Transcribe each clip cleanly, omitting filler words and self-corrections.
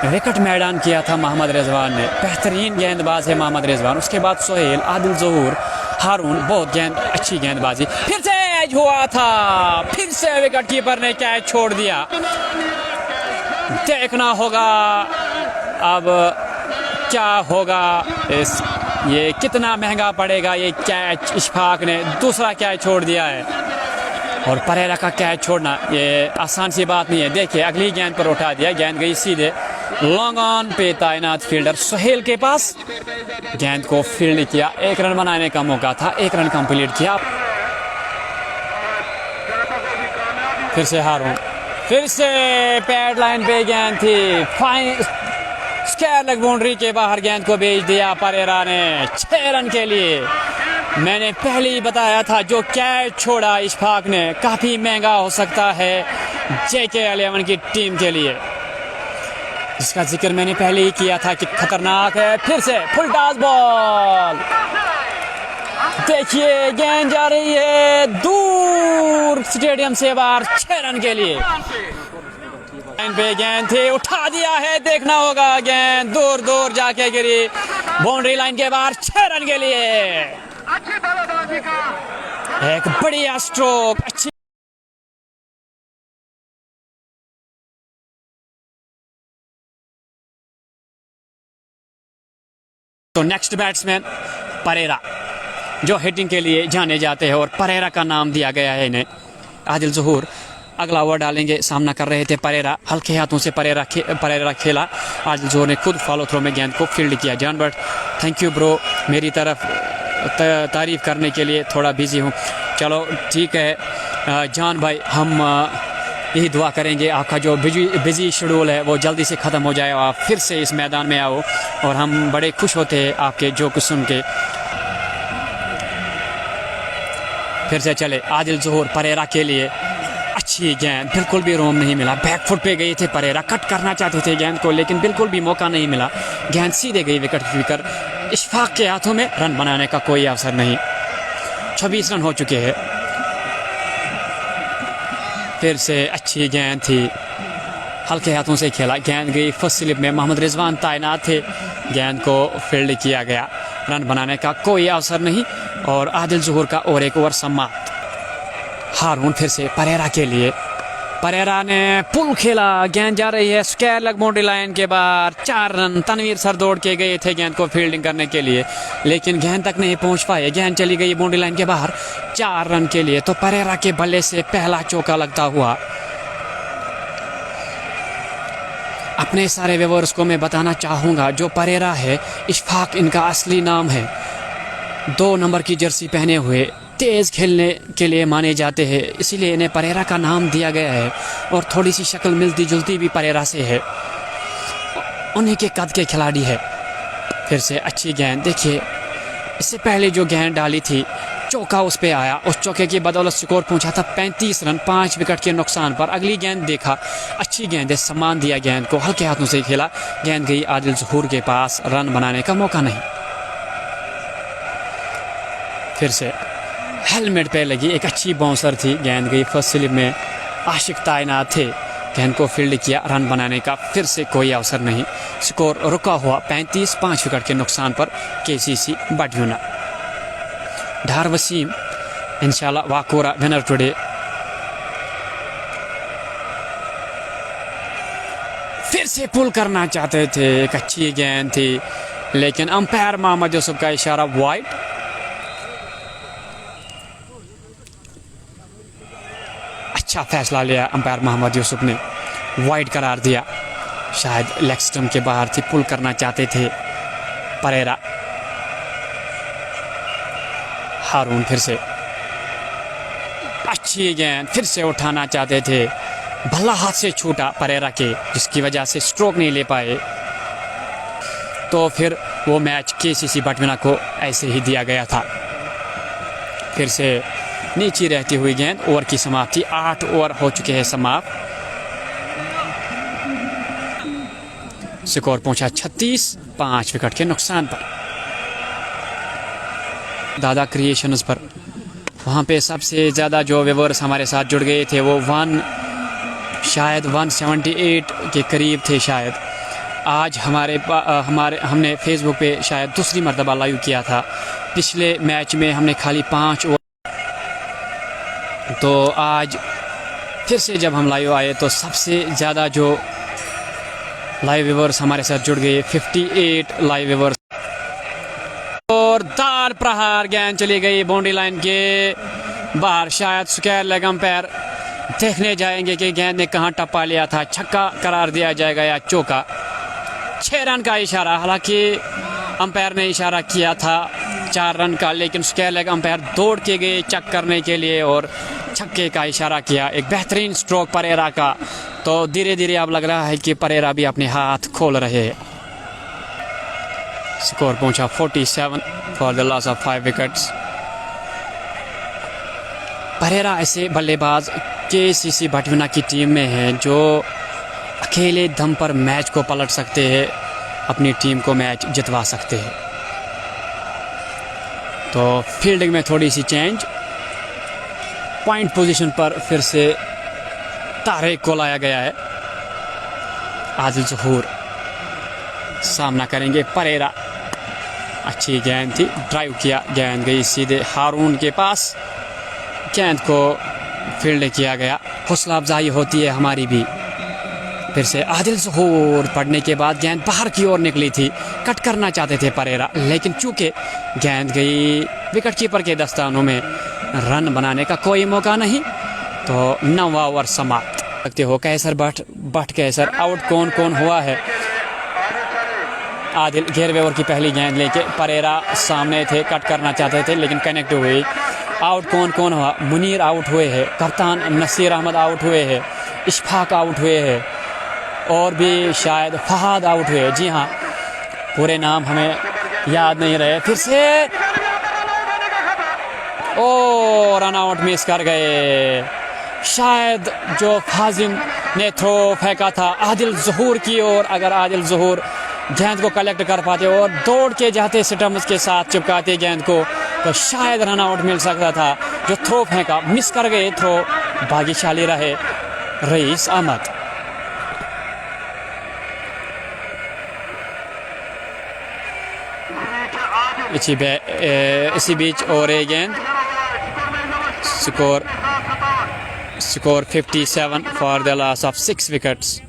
Wicket मैदान किया था मोहम्मद रिजवान ने। बेहतरीन गेंदबाज है मोहम्मद रिजवान। उसके बाद सोहेल, आदिल ज़हूर, हारून, बहुत अच्छी गेंदबाजी। फिर से कैच हुआ था, फिर से विकेट कीपर ने कैच छोड़ दिया। देखना होगा अब क्या होगा, ये कितना महंगा पड़ेगा ये कैच। इशफाक ने दूसरा कैच छोड़ दिया है और परेरा का कैच छोड़ना ये आसान सी बात नहीं है। देखिए अगली गेंद पर उठा दिया, गेंद गई सीधे लॉन्ग ऑन पे तैनात फील्डर सोहेल के पास। गेंद को फील्ड किया, 1 रन बनाने का मौका था, 1 रन कंप्लीट किया। फिर से हारून, फिर से पैड लाइन पे गेंद थी, फाइन स्क्वायर लेग बाउंड्री के बाहर गेंद को भेज दिया परेरा ने 6 रन के लिए। मैंने पहले ही बताया था जो कैच छोड़ा इशफाक ने काफ़ी महंगा हो सकता है JK11 की टीम के लिए, जिसका जिक्र मैंने पहले ही किया था कि खतरनाक है। फिर से फुल टॉस बॉल, देखिए गेंद जा रही है दूर स्टेडियम से बाहर 6 रन के लिए। पे गेंद थी, उठा दिया है, देखना होगा गेंद दूर दूर जाके गिरी बाउंड्री लाइन के बाहर 6 रन के लिए। एक बढ़िया स्ट्रोक, अच्छी। तो नेक्स्ट बैट्समैन परेरा, जो हिटिंग के लिए जाने जाते हैं और परेरा का नाम दिया गया है इन्हें। आदिल ज़हूर अगला ओवर डालेंगे, सामना कर रहे थे परेरा। हल्के हाथों से परेरा खेला। आदिल ज़हूर ने खुद फॉलो थ्रो में गेंद को फील्ड किया। John but, thank you bro, मेरी तरफ तारीफ़ करने के लिए थोड़ा बिजी हूँ। चलो ठीक है जान भाई, हम यही दुआ करेंगे आपका जो बिजी शेड्यूल है वो जल्दी से ख़त्म हो जाए, आप फिर से इस मैदान में आओ और हम बड़े खुश होते हैं आपके जो कुछ सुन के। फिर से चले आदिल ज़हूर परेरा के लिए, अच्छी गेंद, बिल्कुल भी रोम नहीं मिला। बैक फुट पे गए थे परेरा, कट करना चाहते थे गेंद को लेकिन बिल्कुल भी मौका नहीं मिला। गेंद सीधे गई विकेट कीपर इशफाक के हाथों में। रन बनाने का कोई अवसर नहीं, 26 रन हो चुके हैं। फिर से अच्छी गेंद थी, हल्के हाथों से खेला, गेंद गई फर्स्ट स्लिप में। मोहम्मद रिजवान तैनात थे, गेंद को फील्ड किया गया। रन बनाने का कोई अवसर नहीं और आदिल ज़हूर का और एक ओवर समाप्त। हारून फिर से परेरा के लिए, परेरा ने पुल खेला, गेंद जा रही है स्क्वायर लेग बाउंड्री लाइन के बाहर 4 रन। तनवीर सर दौड़ के गए थे गेंद को फील्डिंग करने के लिए लेकिन गेंद तक नहीं पहुंच पाए। गेंद चली गई बाउंड्री लाइन के बाहर 4 रन के लिए। तो परेरा के बल्ले से पहला चौका लगता हुआ। अपने सारे व्यूअर्स को मैं बताना चाहूँगा जो परेरा है, इशफाक इनका असली नाम है। 2 नंबर की जर्सी पहने हुए तेज़ खेलने के लिए माने जाते हैं, इसीलिए इन्हें परेरा का नाम दिया गया है। और थोड़ी सी शक्ल मिलती जुलती भी परेरा से है, उन्हीं के कद के खिलाड़ी है। फिर से अच्छी गेंद, देखिए इससे पहले जो गेंद डाली थी चौका उस पे आया, उस चौके की बदौलत स्कोर पहुंचा था 35 रन 5 विकेट के नुकसान पर। अगली गेंद देखा, अच्छी गेंद है, सम्मान दिया गेंद को, हल्के हाथों से खेला, गेंद गई आदिल ज़हूर के पास, रन बनाने का मौका नहीं। फिर से हेलमेट पे लगी, एक अच्छी बाउंसर थी, गेंद गई फर्स्ट स्लिप में। आशिक तैनात थे, गेंद को फील्ड किया, रन बनाने का फिर से कोई अवसर नहीं। स्कोर रुका हुआ 35, 5 विकेट के नुकसान पर KCC बडयूना। ढार वसीम इंशाल्लाह वाकोरा विनर टुडे। फिर से पुल करना चाहते थे, एक अच्छी गेंद थी लेकिन अंपायर मोहम्मद यूसुफ का इशारा वाइड। अच्छा फैसला लिया अंपायर मोहम्मद यूसुफ ने, वाइड करार दिया। शायद लेग स्टंप के बाहर थी, पुल करना चाहते थे परेरा। हारून फिर से अच्छी गेंद, फिर से उठाना चाहते थे, भला हाथ से छूटा परेरा के, जिसकी वजह से स्ट्रोक नहीं ले पाए। तो फिर वो मैच KCC बडयूना को ऐसे ही दिया गया था। फिर से नीचे रहती हुई गेंद, ओवर की समाप्ति। 8 ओवर हो चुके हैं समाप्त। स्कोर पहुंचा 36, 5 विकेट के नुकसान पर। दादा क्रिएशंस पर वहाँ पे सबसे ज़्यादा जो व्यूअर्स हमारे साथ जुड़ गए थे वो शायद 178 के करीब थे शायद। आज हमने फेसबुक पे शायद दूसरी मरतबा लाइव किया था। पिछले मैच में हमने खाली 5 ओवर, तो आज फिर से जब हम लाइव आए तो सबसे ज़्यादा जो लाइव व्यूअर्स हमारे साथ जुड़ गए, 58 लाइव व्यूअर्स। और दार प्रहार, गेंद चली गई बाउंड्री लाइन के बाहर। शायद स्क्वायर लेग अंपायर देखने जाएंगे कि गेंद ने कहां टप्पा लिया था, छक्का करार दिया जाएगा या चौका। 6 रन का इशारा, हालांकि अंपायर ने इशारा किया था 4 रन का, लेकिन स्क्वायर लेग अंपायर दौड़ के गए चेक करने के लिए और छक्के का इशारा किया। एक बेहतरीन स्ट्रोक परेरा का। तो धीरे धीरे अब लग रहा है कि परेरा भी अपने हाथ खोल रहे हैं। स्कोर पहुंचा 47 for the loss of 5 wickets. Perera ऐसे बल्लेबाज केसीसी बटविना की टीम में हैं जो अकेले दम पर मैच को पलट सकते हैं, अपनी टीम को मैच जितवा सकते हैं। तो फील्डिंग में थोड़ी सी चेंज, पॉइंट पोजीशन पर फिर से तारिक को लाया गया है। आदिल ज़हूर सामना करेंगे परेरा। अच्छी गेंद थी, ड्राइव किया, गेंद गई सीधे हारून के पास। गेंद को फील्ड किया गया। हौसला अफजाई होती है हमारी भी। फिर से आदिल ज़हूर पड़ने के बाद गेंद बाहर की ओर निकली थी, कट करना चाहते थे परेरा, लेकिन चूंकि गेंद गई विकेट कीपर के दस्तानों में, रन बनाने का कोई मौका नहीं। तो 9वां ओवर समाप्त। लगते हो कैसर बट कैसर आउट कौन कौन हुआ है। आदिल 11वें ओवर की पहली गेंद लेके, परेरा सामने थे, कट करना चाहते थे लेकिन कनेक्ट हुई। आउट कौन कौन हुआ, मुनीर आउट हुए हैं, कप्तान नसीर अहमद आउट हुए हैं, इशफाक आउट हुए हैं और भी शायद फहाद आउट हुए। जी हाँ, पूरे नाम हमें याद नहीं रहे। फिर से ओ रन आउट मिस कर गए। शायद जो फाजिम ने थ्रो फेंका था आदिल ज़हूर की ओर, अगर आदिल ज़हूर गेंद को कलेक्ट कर पाते और दौड़ के जाते स्टम्प्स के साथ चिपकाते गेंद को, तो शायद रन आउट मिल सकता था। जो थ्रो फेंका मिस कर गए, थ्रो भाग्यशाली रहे रईस अहमद। इसी बीच और एक गेंद। Score 57 for the loss of 6 wickets.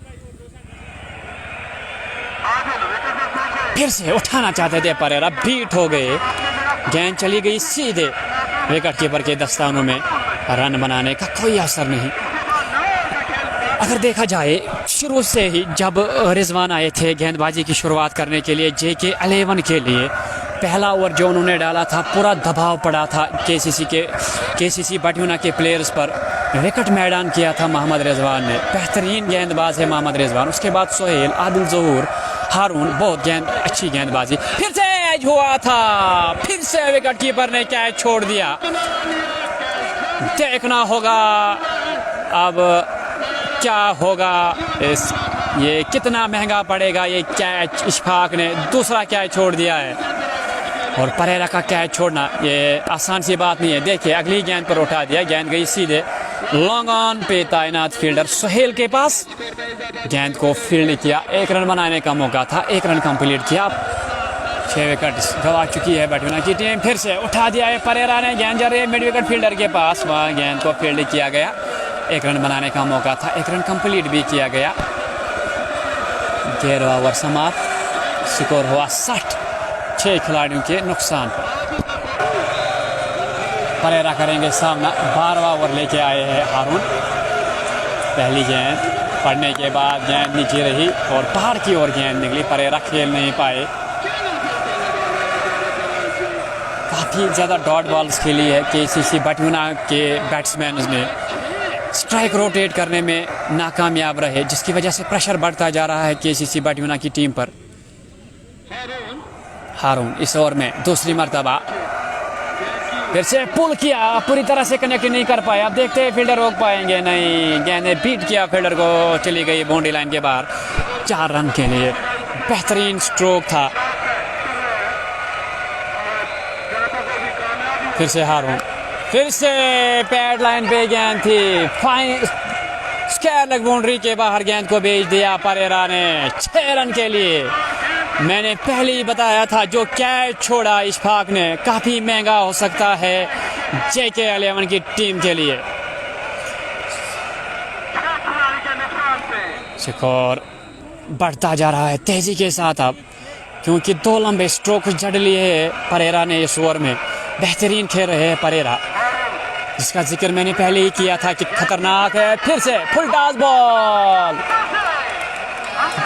फिर से उठाना चाहते थे परेरा, बीट हो गए, गेंद चली गई सीधे विकेट कीपर के दस्तानों में। रन बनाने का कोई असर नहीं। अगर देखा जाए शुरू से ही जब रिजवान आए थे गेंदबाजी की शुरुआत करने के लिए JK 11 के लिए, पहला ओवर जो उन्होंने डाला था पूरा दबाव पड़ा था केसीसी बटविना के प्लेयर्स पर। विकेट मैदान किया था मोहम्मद रिजवान ने, बेहतरीन गेंदबाज है मोहम्मद रिजवान। उसके बाद सोहेल, आदिल ज़हूर, हारून, बहुत अच्छी गेंदबाजी। फिर से कैच हुआ था, फिर से विकेट कीपर ने कैच छोड़ दिया। देखना होगा अब क्या होगा, ये कितना महंगा पड़ेगा ये कैच। इशफाक ने दूसरा कैच छोड़ दिया है और परेरा का कैच छोड़ना ये आसान सी बात नहीं है। देखिए अगली गेंद पर उठा दिया, गेंद गई सीधे लॉन्ग ऑन पे तैनात फील्डर सोहेल के पास। गेंद को फील्ड किया, 1 रन बनाने का मौका था, 1 रन कंप्लीट किया। 6 विकेट गवा चुकी है बटविना की टीम। फिर से उठा दिया है परेरा ने, गेंद जा रही है मिड विकेट फील्डर के पास, वहाँ गेंद को फील्ड किया गया। 1 रन बनाने का मौका था, 1 रन कंप्लीट भी किया गया। 11वां ओवर समाप्त। स्कोर हुआ 60, 6 खिलाड़ियों के नुकसान पर। परेरा करेंगे सामना। 12वां ओवर लेके आए हैं हारून। पहली गेंद पड़ने के बाद गेंद नीचे रही और बाहर की ओर गेंद निकली, परेरा खेल नहीं पाए। काफ़ी ज़्यादा डॉट बॉल्स खेली है केसीसी बटविना के बैट्समैन ने। स्ट्राइक रोटेट करने में नाकामयाब रहे, जिसकी वजह से प्रेशर बढ़ता जा रहा है केसीसी बटविना की टीम पर। हारून इस ओवर में दूसरी मर्तबा फिर से पुल किया, पूरी तरह से कनेक्ट नहीं कर पाए। अब देखते हैं फील्डर रोक पाएंगे, नहीं, गेंद ने बीट किया फील्डर को, चली गई बाउंड्री लाइन के बाहर। 4 रन के लिए बेहतरीन स्ट्रोक था। फिर से हारून, फिर से पैड लाइन पे गेंद थी, फाइन स्क्वायर लेग बाउंड्री के बाहर गेंद को भेज दिया परेरा ने 6 रन के लिए। मैंने पहले ही बताया था जो कैच छोड़ा इशफाक ने काफ़ी महंगा हो सकता है JK11 की टीम के लिए। स्कोर बढ़ता जा रहा है तेजी के साथ अब, क्योंकि 2 लंबे स्ट्रोक जड़ लिए परेरा ने इस ओवर में। बेहतरीन खेल रहे हैं परेरा, जिसका जिक्र मैंने पहले ही किया था कि खतरनाक है। फिर से फुल टॉस बॉल,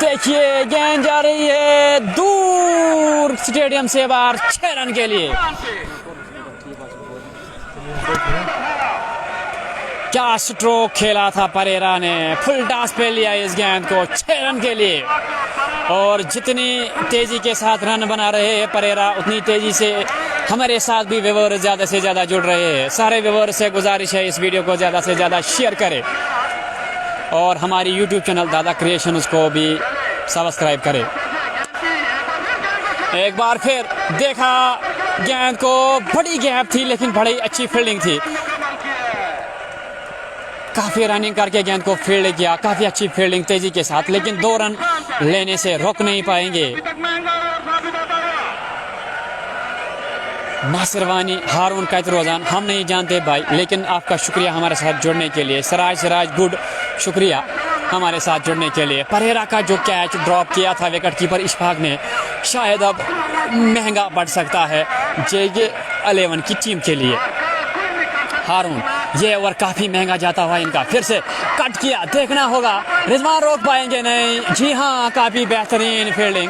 देखिए गेंद जा रही है दूर स्टेडियम से बाहर 6 रन के लिए। क्या स्ट्रोक खेला था परेरा ने, फुल टॉस पे लिया इस गेंद को 6 रन के लिए। और जितनी तेजी के साथ रन बना रहे हैं परेरा, उतनी तेजी से हमारे साथ भी व्यूअर्स ज़्यादा से ज़्यादा जुड़ रहे हैं। सारे व्यूअर्स से गुजारिश है इस वीडियो को ज़्यादा से ज़्यादा शेयर करें और हमारी YouTube चैनल दादा क्रिएशंस को भी सब्सक्राइब करें। एक बार फिर देखा गेंद को, बड़ी गैप थी लेकिन बड़ी अच्छी फील्डिंग थी। काफ़ी रनिंग करके गेंद को फील्ड किया, काफ़ी अच्छी फील्डिंग तेजी के साथ, लेकिन 2 रन लेने से रोक नहीं पाएंगे। नासिर वानी, हारून कैतरोजान, हम नहीं जानते भाई, लेकिन आपका शुक्रिया हमारे साथ जुड़ने के लिए। सिराज गुड, शुक्रिया हमारे साथ जुड़ने के लिए। परेरा का जो कैच ड्रॉप किया था विकेट कीपर इशफाक ने, शायद अब महंगा बढ़ सकता है JK11 की टीम के लिए। हारून, ये ओवर काफ़ी महंगा जाता हुआ इनका। फिर से कट किया, देखना होगा रिजवान रोक पाएंगे नहीं। जी हाँ, काफ़ी बेहतरीन फील्डिंग,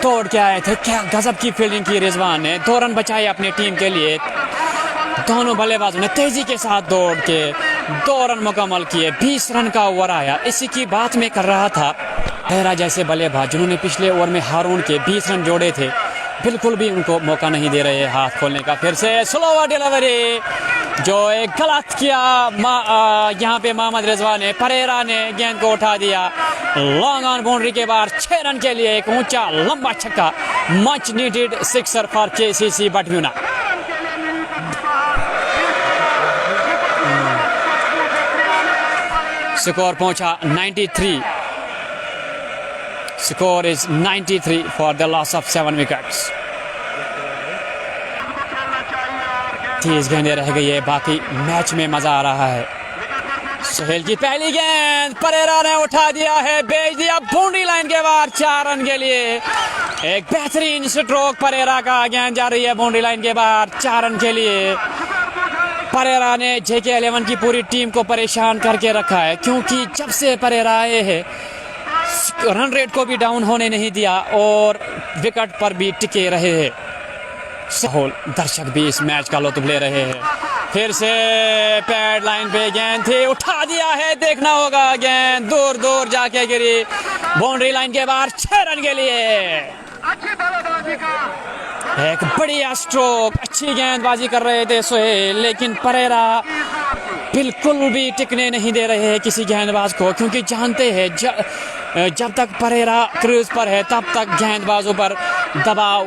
दौड़ के आए थे, क्या गजब की फील्डिंग की रिजवान ने। 2 रन बचाए अपनी टीम के लिए। दोनों बल्लेबाजों ने तेजी के साथ दौड़ के 2 रन मुकम्मल किए। 20 रन का ओवर आया। इसी की बात मैं कर रहा था, परेरा जैसे बल्लेबाज जिन्होंने पिछले ओवर में हारून के 20 रन जोड़े थे, बिल्कुल भी उनको मौका नहीं दे रहे हाथ खोलने का। फिर से स्लोवर डिलीवरी, जो एक गलत किया यहाँ पे मोहम्मद रिजवान ने। परेरा ने गेंद को उठा दिया लॉन्ग ऑन बाउंड्री के बाहर 6 रन के लिए। एक ऊंचा लंबा छक्का, much needed sixer for KCC बटव्यूना। स्कोर पहुंचा 93। Score is 93 for the loss of 7 wickets. 30 गेंदें रह गई है, बाकी मैच में मजा आ रहा है। सोहेल की पहली गेंद परेरा ने उठा दिया है, भेज दिया बाउंड्री लाइन के बाहर 4 रन के लिए। एक बेहतरीन स्ट्रोक परेरा का, गेंद जा रही है बाउंड्री लाइन के बाहर 4 रन के लिए। परेरा ने JK11 की पूरी टीम को परेशान करके रखा है, क्योंकि जब से परेरा आए हैं रन रेट को भी डाउन होने नहीं दिया और विकेट पर भी टिके रहे हैं। दर्शक भी इस मैच का लुत्फ ले रहे हैं। फिर से पैड लाइन पे गेंद थी, उठा दिया है, देखना होगा गेंद दूर दूर जाके गिरी बाउंड्री लाइन के बाहर 6 रन के लिए। एक बढ़िया स्ट्रोक, अच्छी गेंदबाजी कर रहे थे सोहेल, लेकिन परेरा बिल्कुल भी टिकने नहीं दे रहे हैं किसी गेंदबाज को, क्योंकि जानते हैं जब तक परेरा क्रूज पर है तब तक गेंदबाजों पर दबाव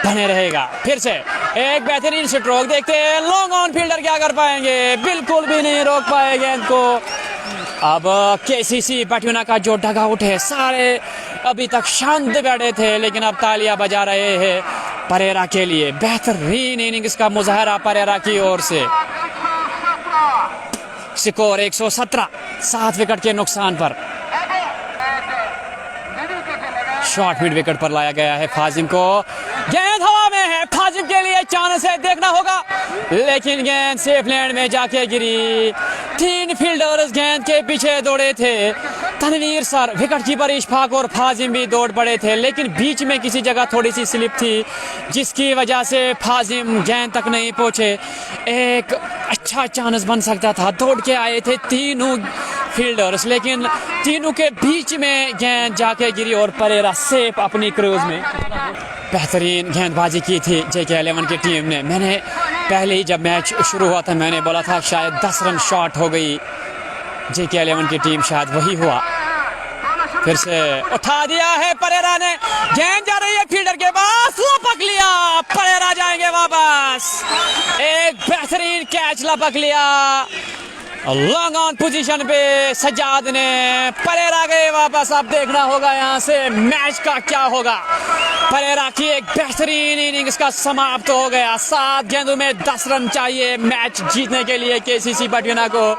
बने रहेगा। फिर से एक बेहतरीन स्ट्रोक, देखते हैं लॉन्ग ऑन फील्डर क्या कर पाएंगे, बिल्कुल भी नहीं रोक पाए गेंद को। अब KCC बटव्यूना का जो डगआउट है, सारे अभी तक शांत बैठे थे, लेकिन अब तालियां बजा रहे हैं परेरा के लिए। बेहतरीन इनिंग्स का मुजाहरा परेरा की ओर से। स्कोर 117, 7 विकेट के नुकसान पर। शॉर्ट मिड विकेट पर लाया गया है फाजिम को, गेंद हवा में है, फाजिम के लिए चांस है, देखना होगा, लेकिन गेंद सेफ लैंड में जाके गिरी। 3 फील्डर्स गेंद के पीछे दौड़े थे, Tanveer sir, wicket keeper Ishfaq और फाजिम भी दौड़ पड़े थे, लेकिन बीच में किसी जगह थोड़ी सी स्लिप थी, जिसकी वजह से फाजिम गेंद तक नहीं पहुंचे। एक अच्छा चांस बन सकता था, दौड़ के आए थे तीनों फील्डर्स, लेकिन तीनों के बीच में गेंद जाके गिरी और परेरा सेफ अपनी क्रूज में। बेहतरीन गेंदबाजी की थी JK11 की टीम ने। मैंने पहले ही जब मैच शुरू हुआ था मैंने बोला था शायद 10 रन शॉर्ट हो गई JK11 की टीम, शायद वही हुआ। फिर से उठा दिया है परेरा ने, गेंद जा रही है फील्डर के पास, लपक लिया, परेरा जाएंगे वापस। एक बेहतरीन कैच लपक लिया लॉन्ग ऑन पोजीशन पे सज्जाद ने, परेरा गए वापस। अब देखना होगा यहाँ से मैच का क्या होगा। परेरा की एक बेहतरीन इनिंग्स का समाप्त हो गया। 7 गेंदों में 10 रन चाहिए मैच जीतने के लिए केसीसी पटियाला को।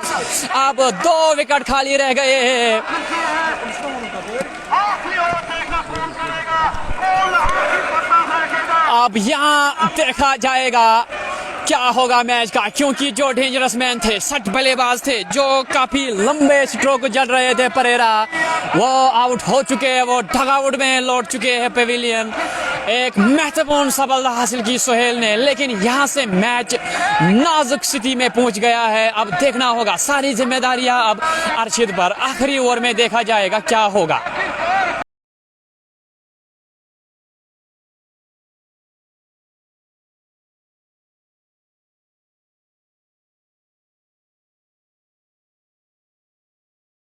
अब 2 विकेट खाली रह गए हैं। अब यहाँ देखा जाएगा क्या होगा मैच का, क्योंकि जो डेंजरस मैन थे, सट बल्लेबाज थे, जो काफी लंबे स्ट्रोक जड़ रहे थे परेरा, वो आउट हो चुके हैं। वो डगआउट में लौट चुके हैं पेविलियन। एक महत्वपूर्ण सफलता हासिल की सोहेल ने, लेकिन यहाँ से मैच नाजुक स्थिति में पहुंच गया है। अब देखना होगा, सारी जिम्मेदारियां अब अर्शिद पर। आखिरी ओवर में देखा जाएगा क्या होगा।